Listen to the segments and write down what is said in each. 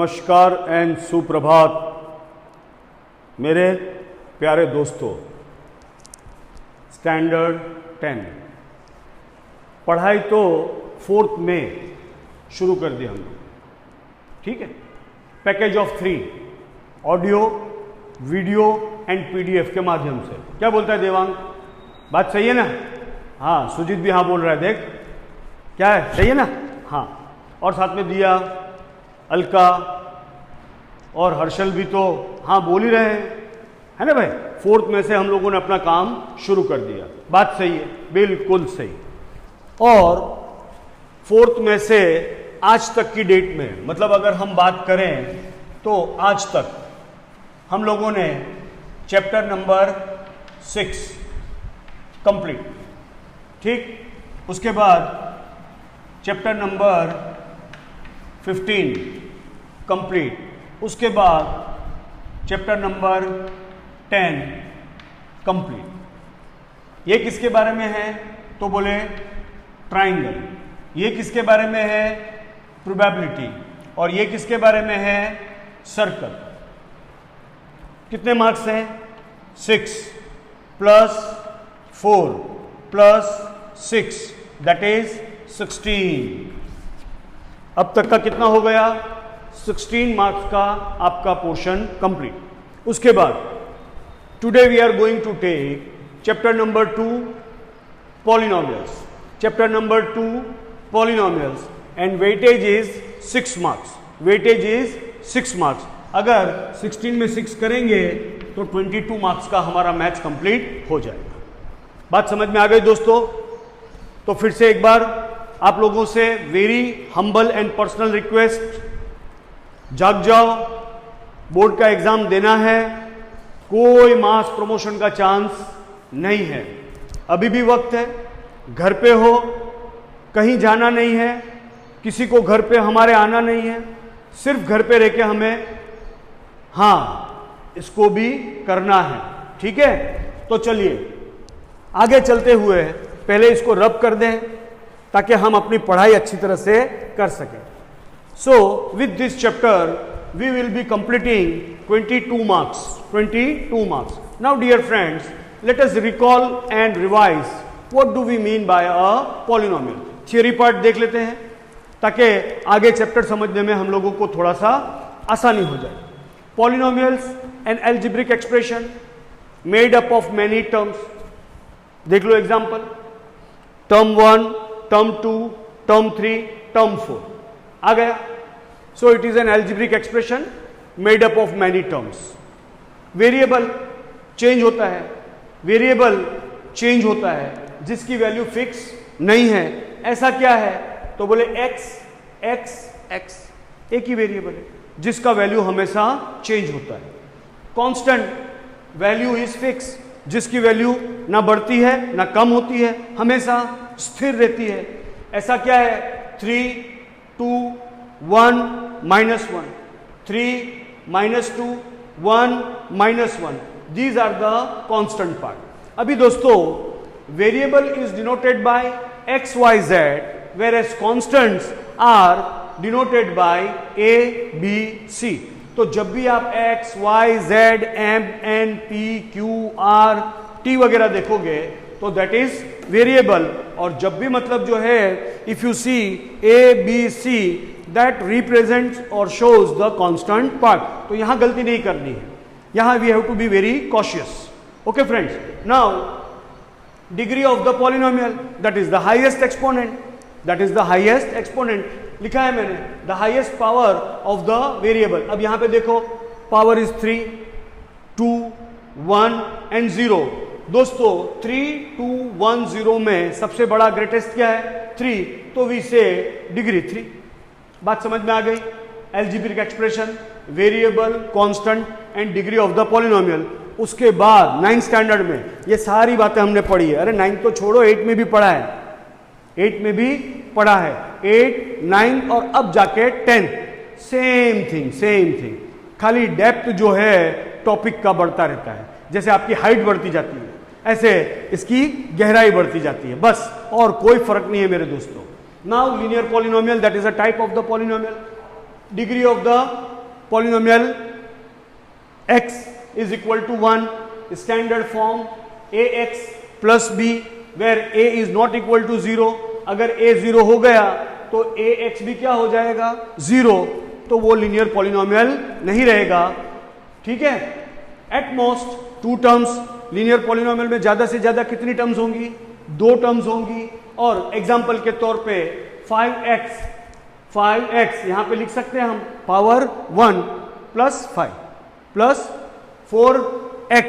नमस्कार एंड सुप्रभात मेरे प्यारे दोस्तों। स्टैंडर्ड 10 पढ़ाई तो 4 मई शुरू कर दी हम लोग, ठीक है। Package of 3 audio, video and PDF के माध्यम से। क्या बोलता है देवांग? बात सही है ना? हाँ, सुजीत भी हाँ बोल रहा है। देख क्या है, सही है ना? हाँ, और साथ में दिया, अलका और हर्षल भी तो हाँ बोल ही रहे हैं, है ना भाई। 4 मई से हम लोगों ने अपना काम शुरू कर दिया। बात सही है, बिल्कुल सही। और 4 मई से आज तक की डेट में, मतलब अगर हम बात करें तो आज तक हम लोगों ने चैप्टर नंबर 6 कंप्लीट, ठीक। उसके बाद चैप्टर नंबर 15 कंप्लीट। उसके बाद चैप्टर नंबर 10 कंप्लीट। ये किसके बारे में है? तो बोले ट्राइंगल। ये किसके बारे में है? प्रोबेबिलिटी। और ये किसके बारे में है? सर्कल। कितने मार्क्स हैं? 6 प्लस 4 प्लस 6 दैट इज 16। अब तक का कितना हो गया? 16 मार्क्स का आपका पोर्शन कंप्लीट। उसके बाद today we are going to take chapter number 2 polynomials. Chapter number 2 polynomials and weightage is 6 marks. Weightage is 6 marks. अगर 16 में 6 करेंगे तो 22 मार्क्स का हमारा मैथ्स कंप्लीट हो जाएगा। बात समझ में आ गई दोस्तों? तो फिर से एक बार आप लोगों से very humble and personal request, जाग जाओ, बोर्ड का एग्जाम देना है। कोई मास प्रमोशन का चांस नहीं है, अभी भी वक्त है। घर पे हो, कहीं जाना नहीं है, किसी को घर पे हमारे आना नहीं है, सिर्फ घर पे रह के हमें हाँ इसको भी करना है, ठीक है। तो चलिए आगे चलते हुए पहले इसको रब कर दें ताकि हम अपनी पढ़ाई अच्छी तरह से कर सकें। So with this chapter we will be completing 22 marks. 22 marks. Now dear friends, let us recall and revise what do we mean by a polynomial. Theory part देख लेते हैं ताकि आगे चैप्टर समझने में हम लोगों को थोड़ा सा आसानी हो जाए। Polynomials an algebraic expression made up of many terms. देख लो example, term 1, term 2, term 3, term 4 आ गया। So it is an algebraic expression made up of many terms. Variable change होता है, वेरिएबल चेंज होता है जिसकी वैल्यू फिक्स नहीं है। ऐसा क्या है? तो बोले x x x एक ही वेरिएबल है जिसका वैल्यू हमेशा चेंज होता है। कांस्टेंट वैल्यू इज फिक्स जिसकी वैल्यू ना बढ़ती है ना कम होती है, हमेशा स्थिर रहती है। ऐसा क्या है? 3 2 1 -1, 3 -2 1 -1, these are the constant part। अभी दोस्तों variable is denoted by x y z whereas constants are denoted by a b c। तो जब भी आप x y z m n p q r t वगैरह देखोगे तो दैट इज वेरिएबल। और जब भी मतलब जो है if you see A B C that represents और शोज द कांस्टेंट पार्ट। तो यहां गलती नहीं करनी है, यहां we have to be very cautious. Okay friends, now degree of the polynomial that is the highest exponent, that is the highest exponent लिखा है मैंने, the highest power of the variable. अब यहां पे देखो पावर इज 3 2 1 एंड 0। दोस्तों 3 2 1 0 में सबसे बड़ा ग्रेटेस्ट क्या है? 3, तो वी से डिग्री 3। बात समझ में आ गई? Algebraic expression, variable, constant and degree of the polynomial. उसके बाद 9th स्टैंडर्ड में ये सारी बातें हमने पढ़ी है। अरे 9th तो छोड़ो, 8 में भी पढ़ा है, 8 में भी पढ़ा है। 8 9 और अब जाके 10 सेम थिंग। खाली डेप्थ जो है टॉपिक का बढ़ता रहता है। जैसे आपकी हाइट बढ़ती जाती है ऐसे इसकी गहराई बढ़ती जाती है, बस, और कोई फर्क नहीं है मेरे दोस्तों। Now linear polynomial that is a type of the polynomial. Degree of the polynomial x is equal to 1, standard form ax plus b where a is not equal to 0. अगर a 0 हो गया तो ax भी क्या हो जाएगा 0, तो वो लीनियर पॉलिनोमियल नहीं रहेगा, ठीक है। Eight most 2 terms, linear polynomial में ज्यादा से ज्यादा कितनी टर्म्स होंगी, 2 टर्म्स होंगी। और एग्जाम्पल के तौर पे 5x यहां पे लिख सकते हैं हम power 1 plus 5 plus 4x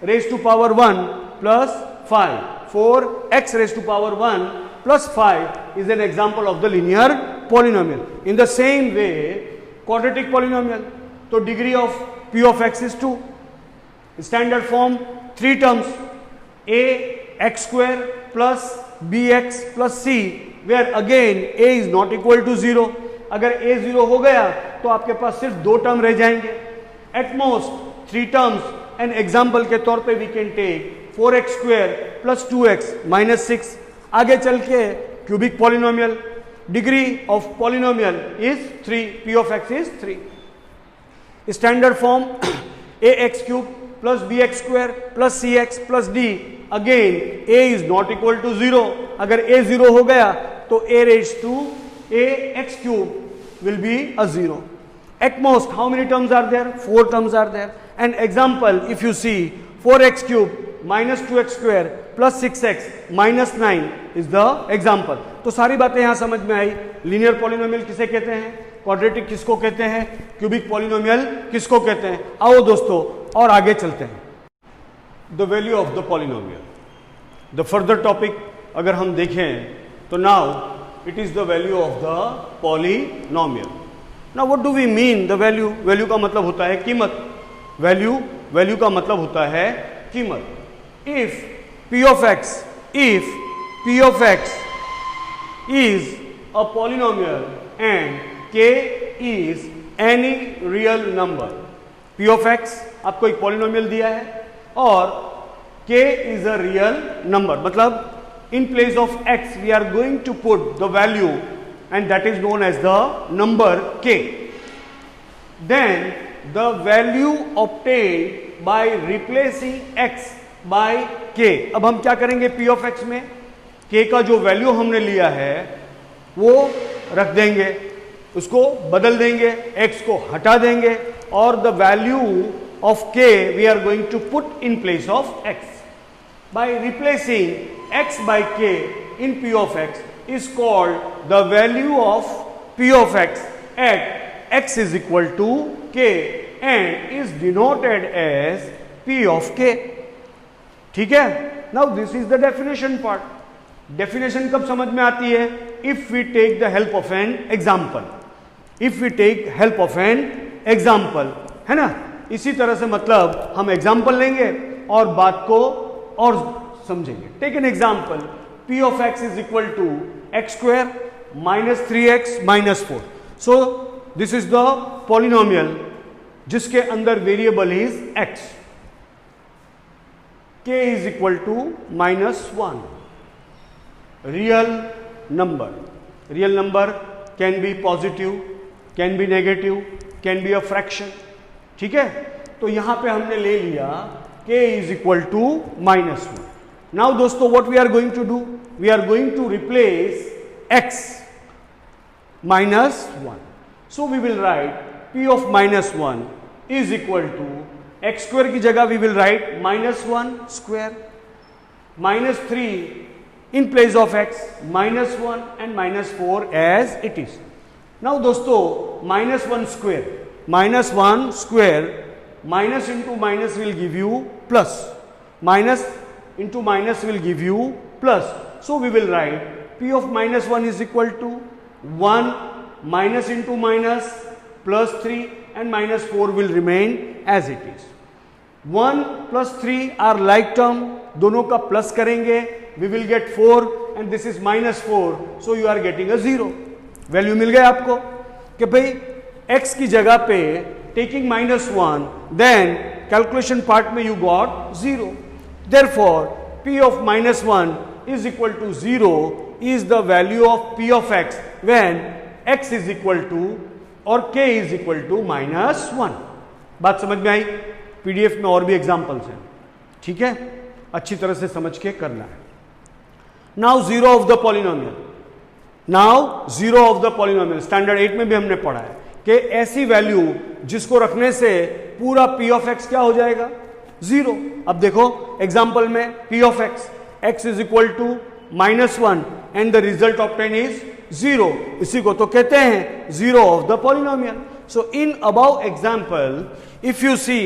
raise to power 1 plus 5, 4x raise to power 1 plus 5 is an example of the linear polynomial. In the same way, quadratic polynomial, so degree of p of x is 2. Standard form 3 terms, a x square plus bx plus c, where again a is not equal to 0. अगर a 0 हो गया तो आपके पास सिर्फ 2 term रह जाएंगे, at most 3 terms. An example के तौर पे we can take 4x square plus 2x minus 6. आगे चल के cubic polynomial, degree of polynomial is 3, p of x is 3. Standard form ax cube plus bx square plus cx plus d, again a is not equal to 0. अगर a 0 हो गया तो a raise to ax cube will be a 0. At most how many terms are there? 4 terms are there. An example, if you see 4x cube minus 2x square plus 6x minus 9 is the example. तो सारी बातें यहां समझ में आई. Linear polynomial किसे कहते हैं, quadratic किसको कहते हैं, क्यूबिक पॉलिनोमियल किसको कहते हैं. आओ दोस्तों और आगे चलते हैं. The value of the polynomial, the further topic अगर हम देखें तो now it is the value of the polynomial. Now what do we mean the value. Value का मतलब होता है कीमत. वैल्यू का मतलब होता है कीमत. If p of x is a polynomial and k is any real number, p of x आपको एक पॉलिनोमियल दिया है और k is a real number, मतलब in place of x we are going to put the value and that is known as the number k. Then the value obtained by replacing x by k. अब हम क्या करेंगे p of x में, k का जो value हमने लिया है वो रख देंगे, उसको बदल देंगे, x को हटा देंगे और the value of k we are going to put in place of x. By replacing x by k in p of x is called the value of p of x at x is equal to k and is denoted as p of k. ठीक है. Now this is the definition part. Definition कब समझ में आती है, if we take the help of an example. If we take help of an example, है ना. इसी तरह से मतलब हम एग्जाम्पल लेंगे और बात को और समझेंगे. Take an example, p of x is equal to x square minus 3x minus 4. So this is the polynomial जिसके अंदर variable is x. k is equal to minus 1. Real number can be positive, can be negative, can be a fraction. ठीक है. तो यहां पे हमने ले लिया k is equal to minus 1. Now दोस्तों what we are going to do, we are going to replace x minus 1. So we will write p of minus 1 is equal to x square की जगह we will write minus 1 square minus 3 in place of x minus 1 and minus 4 as it is. Now दोस्तों minus 1 square minus into minus will give you plus, minus into minus will give you plus. So we will write p of minus 1 is equal to 1 minus into minus plus 3 and minus 4 will remain as it is. 1 plus 3 are like term, दोनों का plus करेंगे we will get 4 and this is minus 4, so you are getting a 0. Value मिल गया आपको कि भाई x की जगह पे taking minus 1 then calculation part में you got 0. Therefore p of minus 1 is equal to 0 is the value of p of x when x is equal to और k is equal to -1। बात समझ में आई? PDF में और भी examples हैं, ठीक है, अच्छी तरह से समझ के करना है। Now zero of the polynomial, now zero of the polynomial standard 8 में भी हमने पढ़ा है कि ऐसी वैल्यू जिसको रखने से पूरा p ऑफ x क्या हो जाएगा? जीरो। अब देखो एग्जांपल में p of x is equal to -1 and the result obtain is 0, इसी को तो कहते हैं zero of the polynomial. So in above example if you see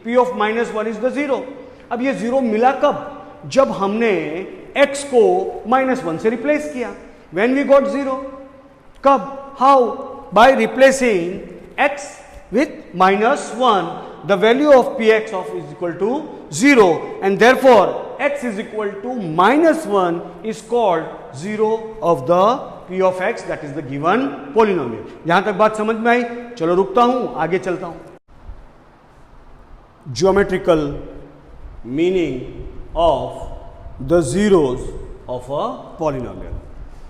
p of -1 is the zero. अब ये जीरो मिला कब? जब हमने x को -1 से रिप्लेस किया। व्हेन वी गॉट जीरो, कब? How? Bye replacing x with -1, the value of px of is equal to 0 and therefore x is equal to -1 is called zero of the p of x, that is the given polynomial। यहां तक बात समझ में आई? चलो रुकता हूं, आगे चलता हूं। Geometrical meaning of the zeros of a polynomial।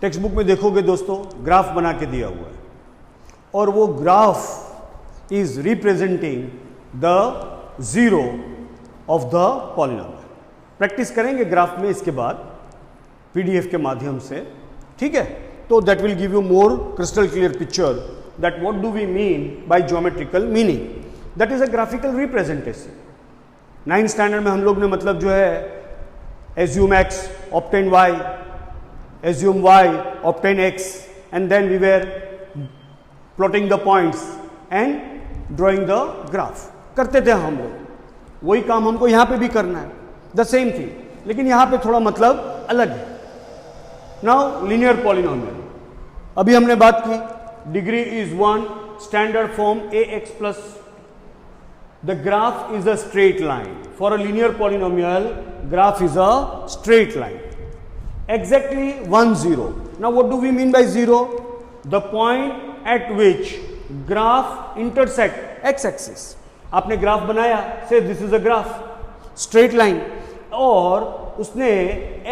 Text book में देखोगे दोस्तों, ग्राफ बना के दिया हुआ है और वो graph is representing the zero of the polynomial। Practice करेंगे ग्राफ में इसके बाद पीडीएफ के माध्यम से, ठीक है? तो that will give you more crystal clear picture that what do we mean by geometrical meaning, that is a graphical representation. 9th standard में हम लोग ने मतलब जो है assume x obtain y, assume y obtain x and then we were plotting the points and drawing the graph करते थे हम लोग। वही काम हमको यहां पे भी करना है, द सेम थिंग, लेकिन यहां पे थोड़ा मतलब अलग है। नाउ लीनियर पॉलिनोमियल, अभी हमने बात की, degree is 1, standard form ax plus, the graph is a straight line. For a linear polynomial graph is a straight line, exactly 1 0। Now what do we mean by 0? The point at which graph intersect X axis. आपने graph बनाया, so this is a graph straight line, और उसने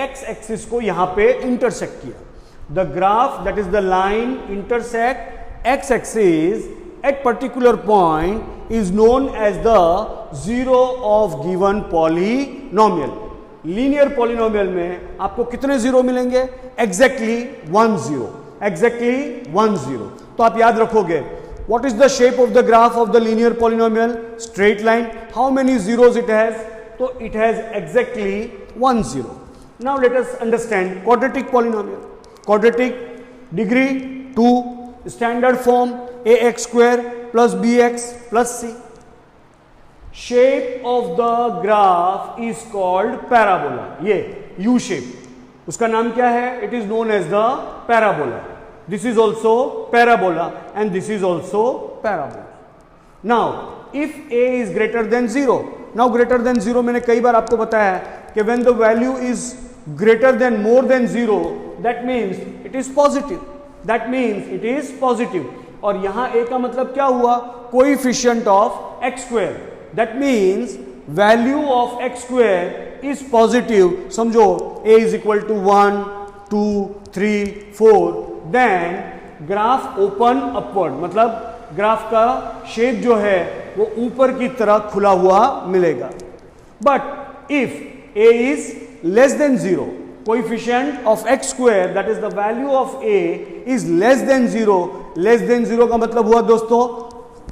X axis को यहां पे intersect किया। The graph that is the line intersect X axis at particular point is known as the zero of given polynomial. Linear polynomial में आपको कितने zero मिलेंगे? Exactly 1 0, exactly 1 0। तो आप याद रखोगे, what is the shape of the graph of the linear polynomial? Straight line. How many zeros it has? So it has exactly 1 0. Now let us understand quadratic polynomial. Quadratic, degree 2, standard form ax square plus bx plus c. Shape of the graph is called parabola. ये U shape, उसका नाम क्या है? It is known as the parabola. This is also parabola and this is also parabola. Now, if a is greater than 0, now greater than 0 मैंने कई बार आपको बताया है कि when the value is greater than more than 0, that means it is positive. That means it is positive. और यहां a का मतलब क्या हुआ? Coefficient of x square. That means value of x square is positive. समझो a is equal to 1, 2, 3, 4. Then graph open upward, मतलब graph का shape जो है वो ऊपर की तरह खुला हुआ मिलेगा। But if a is less than 0, coefficient of x square that is the value of a is less than 0, less than 0 का मतलब हुआ दोस्तों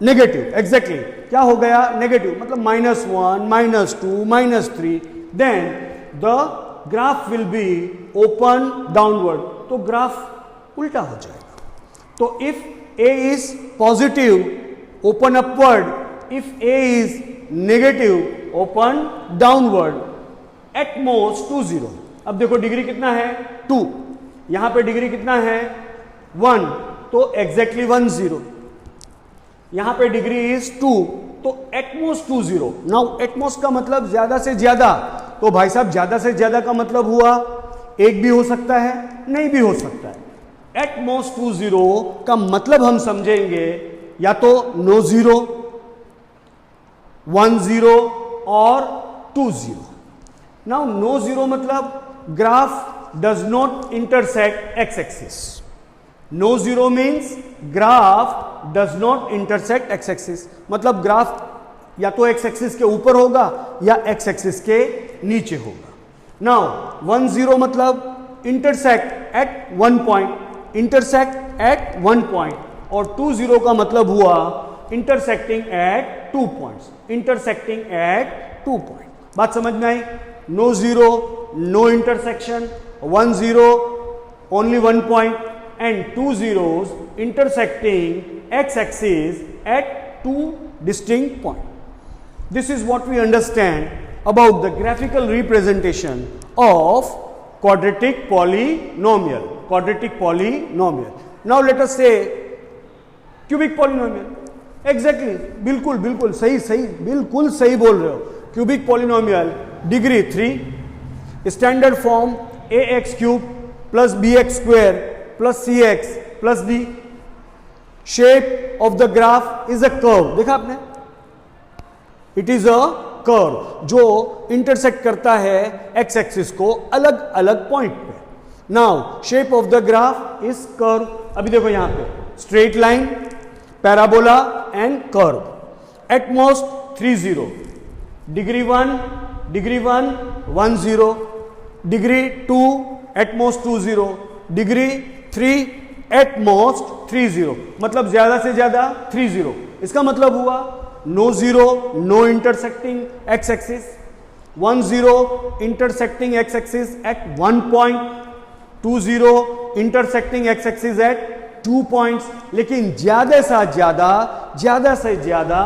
नेगेटिव। एग्जैक्टली क्या हो गया? नेगेटिव, मतलब -1, -2, -3, then the graph will be open downward, तो graph उल्टा हो जाएगा। तो if a is positive open upward, if a is negative open downward, at most 2 0। अब देखो डिग्री कितना है? 2, यहां पे डिग्री कितना है? 1, तो एग्जैक्टली 1 0। यहां पे डिग्री इज 2, तो एटमोस्ट 2 0। नाउ एटमोस्ट का मतलब ज्यादा से ज्यादा, तो भाई साहब ज्यादा से ज्यादा का मतलब हुआ एक भी हो सकता है, नहीं भी हो सकता है। एट मोस्ट 2 0 का मतलब हम समझेंगे या तो नो 0, 1 0 और 2 0। नाउ नो 0 मतलब graph does not intersect X axis. No zero means graph does not intersect X axis, मतलब ग्राफ या तो एक्स एक्सिस के ऊपर होगा या एक्स एक्सिस के नीचे होगा। नाउ 1 0 मतलब intersect at one point, intersect at one point, और 2 0 का मतलब हुआ intersecting at 2 points, intersecting at 2 point. बात समझ में आई? No zero, no intersection, 1 0 only 1 point, and 2 zeros intersecting x-axis at 2 distinct points. This is what we understand about the graphical representation of quadratic polynomial. Quadratic polynomial. Now let us say cubic polynomial. Exactly, बिल्कुल बिल्कुल सही सही, बिल्कुल सही बोल रहे हो। Cubic polynomial degree 3, standard form ax cube plus bx square plus cx plus d. Shape of the graph is a curve. देखा आपने? It is a curve जो इंटरसेक्ट करता है x एक्सिस को अलग अलग पॉइंट पे। Now shape of the graph is curve. अभी देखो यहां पे straight line, parabola and curve. At most 3 0, degree 1 1 0, degree 2 at most 2 0, degree 3 at most 3 0, मतलब ज्यादा से ज्यादा 3 0। इसका मतलब हुआ no zero, no intersecting x axis, 1 0 intersecting x axis at 1 point, 2 0 intersecting x axis at 2 points, लेकिन ज्यादा से ज्यादा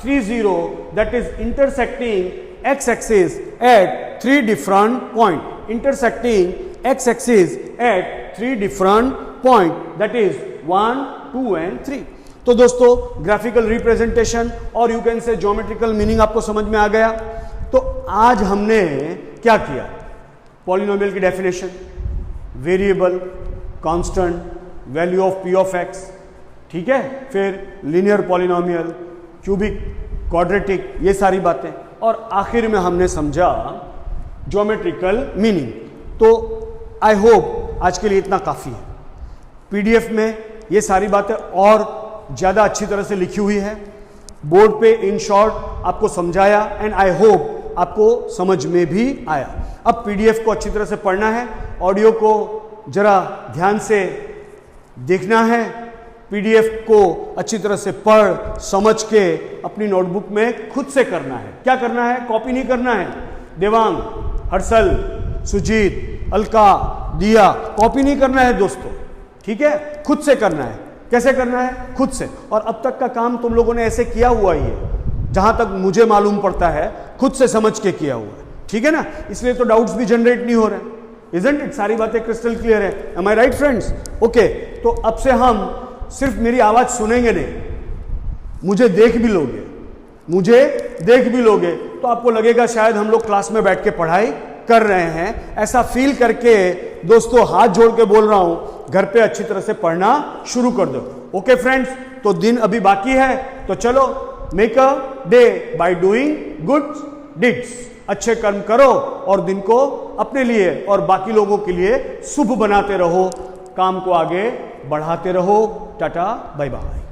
3 0 that is intersecting x axis at 3 different point, intersecting x-axis at 3 different point, that is 1, 2 and 3। तो दोस्तों graphical representation और you can say geometrical meaning आपको समझ में आ गया। तो आज हमने क्या किया? पॉलिनोमियल की definition, variable, constant, value of p of x, ठीक है, फिर लीनियर पॉलिनोमियल, क्यूबिक, क्वाड्रेटिक, ये सारी बातें, और आखिर में हमने समझा ज्योमेट्रिकल मीनिंग। तो आई होप आज के लिए इतना काफ़ी है। पीडीएफ में ये सारी बातें और ज़्यादा अच्छी तरह से लिखी हुई है, बोर्ड पे इन शॉर्ट आपको समझाया, एंड आई होप आपको समझ में भी आया। अब पीडीएफ को अच्छी तरह से पढ़ना है, ऑडियो को जरा ध्यान से देखना है, पीडीएफ को अच्छी तरह से पढ़ समझ के अपनी नोटबुक में खुद से करना है। क्या करना है? कॉपी नहीं करना है। देवांग, हर्षल, सुजीत, अलका, दिया, कॉपी नहीं करना है दोस्तों, ठीक है? खुद से करना है। कैसे करना है? खुद से। और अब तक का काम तुम लोगों ने ऐसे किया हुआ ही है, जहां तक मुझे मालूम पड़ता है, खुद से समझ के किया हुआ है, ठीक है ना? इसलिए तो डाउट्स भी जनरेट नहीं हो रहे, इजंट इट? सारी बातें क्रिस्टल क्लियर है। एम आई राइट फ्रेंड्स? ओके, तो अब से हम सिर्फ मेरी आवाज सुनेंगे नहीं, मुझे देख भी लोगे तो आपको लगेगा शायद हम लोग क्लास में बैठ के पढ़ाई कर रहे हैं। ऐसा फील करके दोस्तों हाथ जोड़ के बोल रहा हूं, घर पे अच्छी तरह से पढ़ना शुरू कर दो। ओके फ्रेंड्स, तो दिन अभी बाकी है, तो चलो make a day by doing good डिड्स। अच्छे कर्म करो और दिन को अपने लिए और बाकी लोगों के लिए शुभ बनाते रहो, काम को आगे बढ़ाते रहो। Tata, bye bye.